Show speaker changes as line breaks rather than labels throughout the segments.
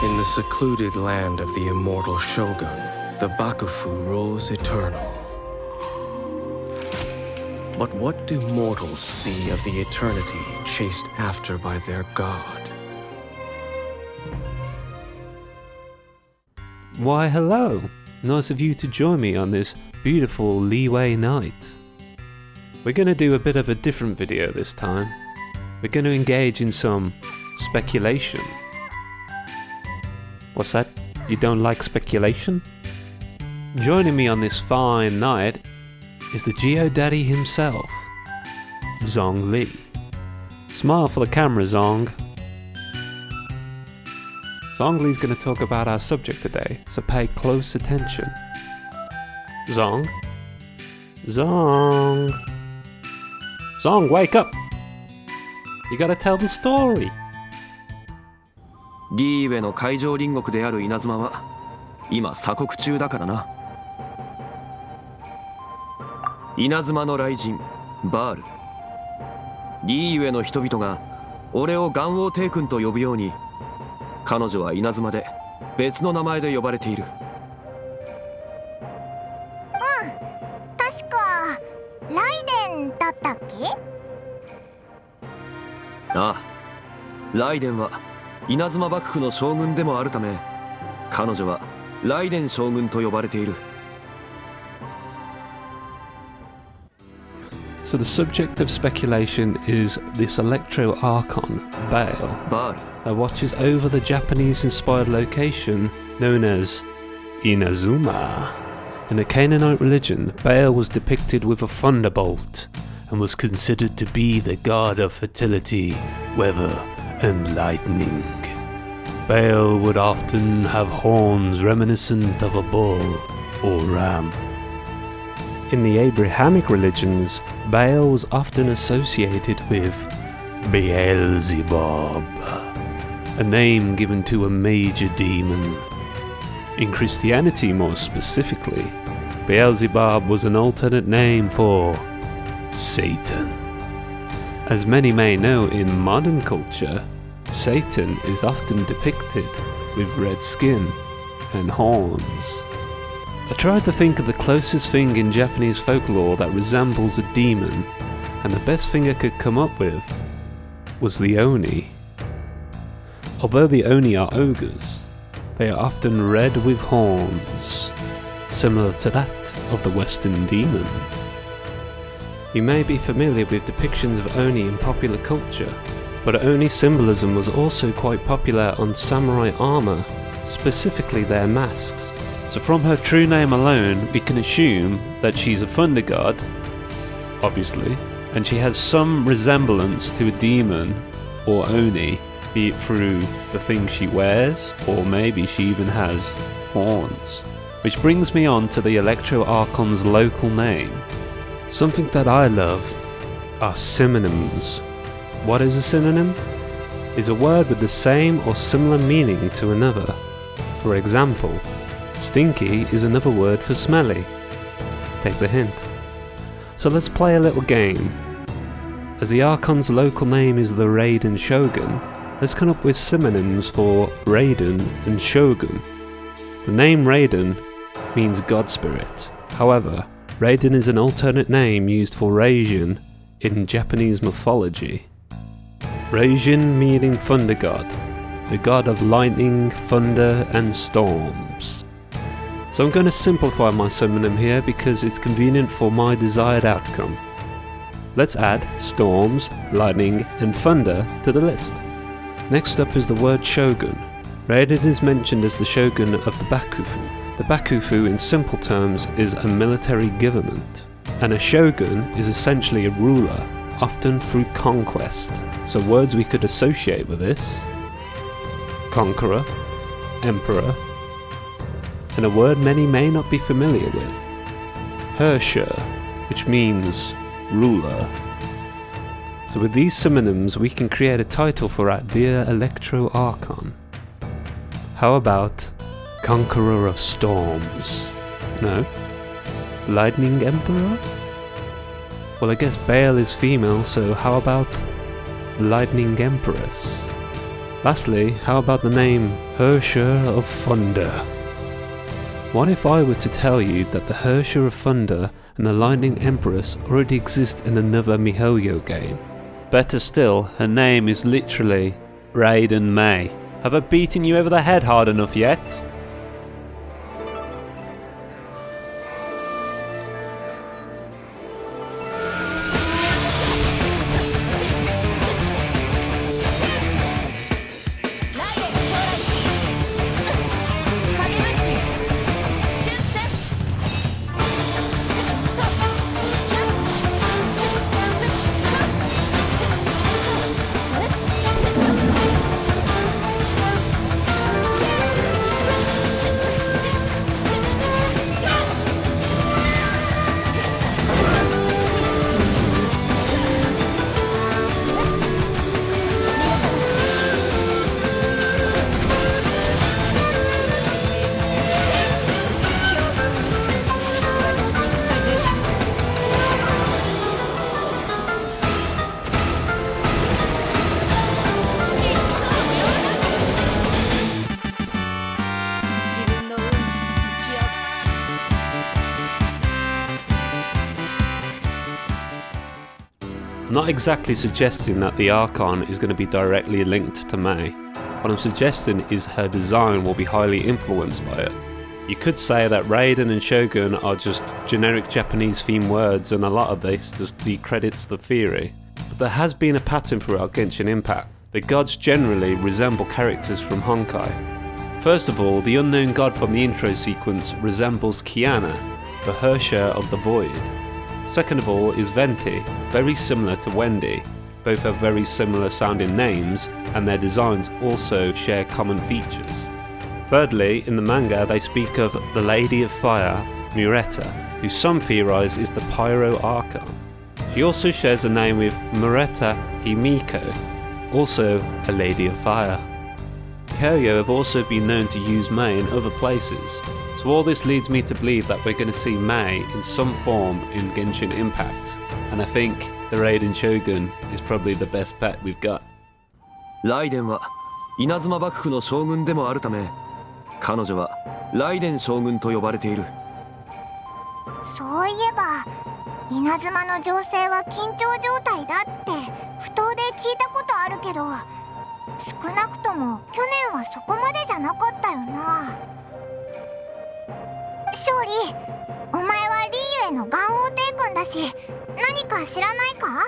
In the secluded land of the immortal Shogun, the Bakufu rose eternal. But what do mortals see of the eternity chased after by their god?
Why hello! Nice of you to join me on this beautiful leeway night. We're going to do a bit of a different video this time. We're going to engage in some speculation. What's that? You don't like speculation? Joining me on this fine night is the Geodaddy himself, Zhongli. Smile for the camera, Zong. Zhongli's going to talk about our subject today, so pay close attention. Zong? Zong? Zong, wake up! You gotta tell the story!
リーウェの海上隣国である稲妻は今鎖国中だからな。稲妻の雷神バール。リーウェの人々が俺を元王帝君と呼ぶように、彼女は稲妻で別の名前で呼ばれている。
確かライデンだったっけ？
ああ、ライデンは稲妻幕府の将軍でもあるため、彼女はライデン将軍と呼ばれている。
So the subject of speculation is this Electro Archon Baal that watches over the Japanese-inspired location known as Inazuma. In the Canaanite religion, Baal was depicted with a thunderbolt and was considered to be the god of fertility, weather, and lightning. Baal would often have horns reminiscent of a bull or ram. In the Abrahamic religions, Baal was often associated with Beelzebub, a name given to a major demon. In Christianity more specifically, Beelzebub was an alternate name for Satan. As many may know, in modern culture, Satan is often depicted with red skin and horns. I tried to think of the closest thing in Japanese folklore that resembles a demon, and the best thing I could come up with was the Oni. Although the Oni are ogres, they are often red with horns, similar to that of the Western demon. You may be familiar with depictions of Oni in popular culture, but Oni symbolism was also quite popular on samurai armour, specifically their masks. So from her true name alone, we can assume that she's a thunder god, obviously, and she has some resemblance to a demon or Oni, be it through the things she wears, or maybe she even has horns. Which brings me on to the Electro Archon's local name. Something that I love are synonyms. What is a synonym? Is a word with the same or similar meaning to another. For example, stinky is another word for smelly. Take the hint. So let's play a little game. As the Archon's local name is the Raiden Shogun, let's come up with synonyms for Raiden and Shogun. The name Raiden means God Spirit. However, Raiden is an alternate name used for Raijin in Japanese mythology. Raijin meaning thunder god, the god of lightning, thunder and storms. So I'm going to simplify my synonym here because it's convenient for my desired outcome. Let's add storms, lightning and thunder to the list. Next up is the word Shogun. Raiden is mentioned as the Shogun of the Bakufu. The Bakufu in simple terms is a military government, and a Shogun is essentially a ruler, often through conquest. So words we could associate with this: conqueror, emperor, and a word many may not be familiar with, Herrscher, which means ruler. So with these synonyms we can create a title for our dear Electro Archon. How about Conqueror of Storms? No? Lightning Emperor? Well, I guess Baal is female, so how about Lightning Empress? Lastly, how about the name Herrscher of Thunder? What if I were to tell you that the Herrscher of Thunder and the Lightning Empress already exist in another MiHoYo game? Better still, her name is literally Raiden Mei. Have I beaten you over the head hard enough yet? I'm not exactly suggesting that the Archon is going to be directly linked to Mei. What I'm suggesting is her design will be highly influenced by it. You could say that Raiden and Shogun are just generic Japanese themed words, and a lot of this just decredits the theory. But there has been a pattern throughout Genshin Impact. The gods generally resemble characters from Honkai. First of all, the unknown god from the intro sequence resembles Kiana, the Herrscher of the Void. Second of all is Venti, very similar to Wendy. Both have very similar sounding names, and their designs also share common features. Thirdly, in the manga they speak of the Lady of Fire, Mureta, who some theorise is the Pyro Archon. She also shares a name with Mureta Himiko, also a Lady of Fire. MiHoYo have also been known to use Mei in other places, so all this leads me to believe that we're going to see Mei in some form in Genshin Impact, and I think the Raiden Shogun is probably the best bet we've got.
ライデンは稲妻幕府の将軍でもあるため、彼女はライデン将軍と呼ばれている。
そういえば稲妻の情勢は緊張状態だって不当で聞いたことあるけど、少なくとも去年はそこまでじゃなかったよな。勝利、お前はリーユへの元王帝君だし、何か知らないか？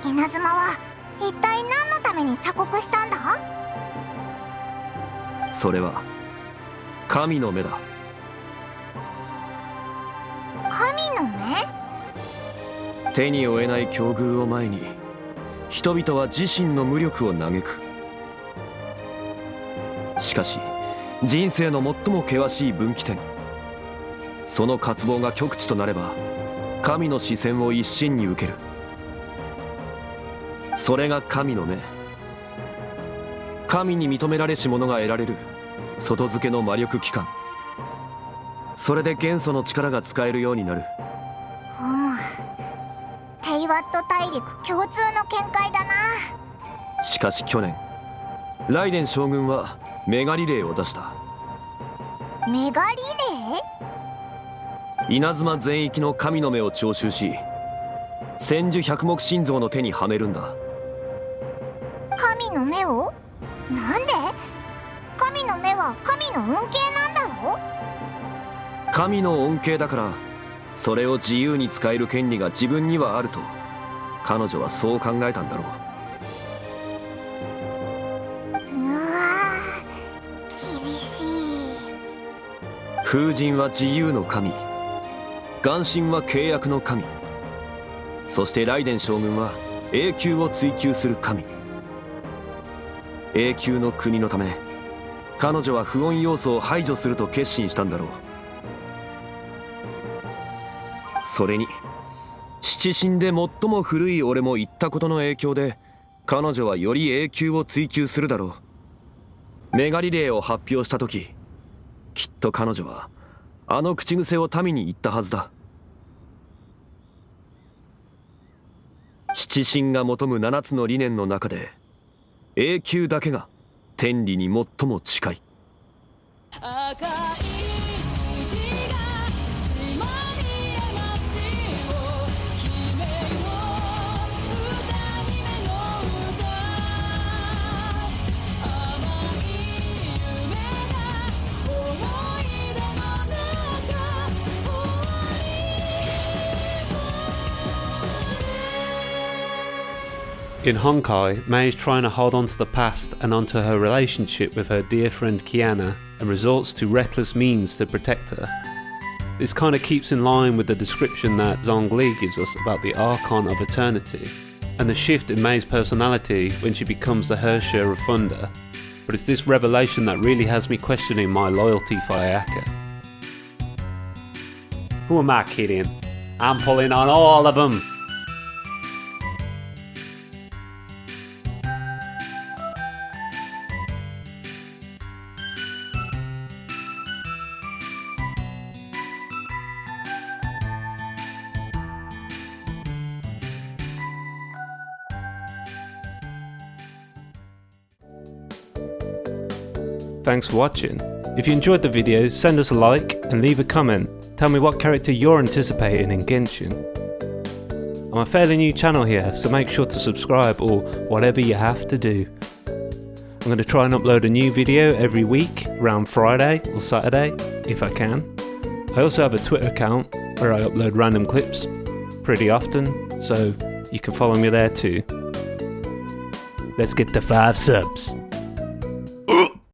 稲妻は一体何のために鎖国したんだ？
それは神の目だ。
神の目？
手に負えない境遇を前に、人々は自身の無力を嘆く。しかし人生の最も険しい分岐点、その渇望が極致となれば神の視線を一身に受ける。それが神の目。神に認められし者が得られる外付けの魔力機関。それで元素の力が使えるようになる。
テイワット大陸共通の見解だな。
しかし去年ライデン将軍はメガリレーを出した。
メガリレー？
稲妻全域の神の目を徴収し、千手百目心臓の手にはめるんだ。
神の目を？なんで？神の目は神の恩恵なんだろ？
神の恩恵だから、それを自由に使える権利が自分にはあると彼女はそう考えたんだろう。
厳しい。
風神は自由の神、元神は契約の神、そしてライデン将軍は永久を追求する神。永久の国のため彼女は不穏要素を排除すると決心したんだろう。それに七神で最も古い俺も言ったことの影響で彼女はより永久を追求するだろう。メガリレーを発表した時、きっと彼女はあの口癖を民に言ったはずだ。七神が求む7つの理念の中で永久だけが天理に最も近い。
In Honkai, Mei is trying to hold on to the past and onto her relationship with her dear friend Kiana, and resorts to reckless means to protect her. This kind of keeps in line with the description that Zhongli gives us about the Archon of Eternity, and the shift in Mei's personality when she becomes the Herrscher of Thunder. But it's this revelation that really has me questioning my loyalty for Ayaka. Who am I kidding? I'm pulling on all of them! Thanks for watching. If you enjoyed the video, send us a like and leave a comment. Tell me what character you're anticipating in Genshin. I'm a fairly new channel here, so make sure to subscribe or whatever you have to do. I'm going to try and upload a new video every week, around Friday or Saturday, if I can. I also have a Twitter account where I upload random clips pretty often, so you can follow me there too. Let's get to 5 subs.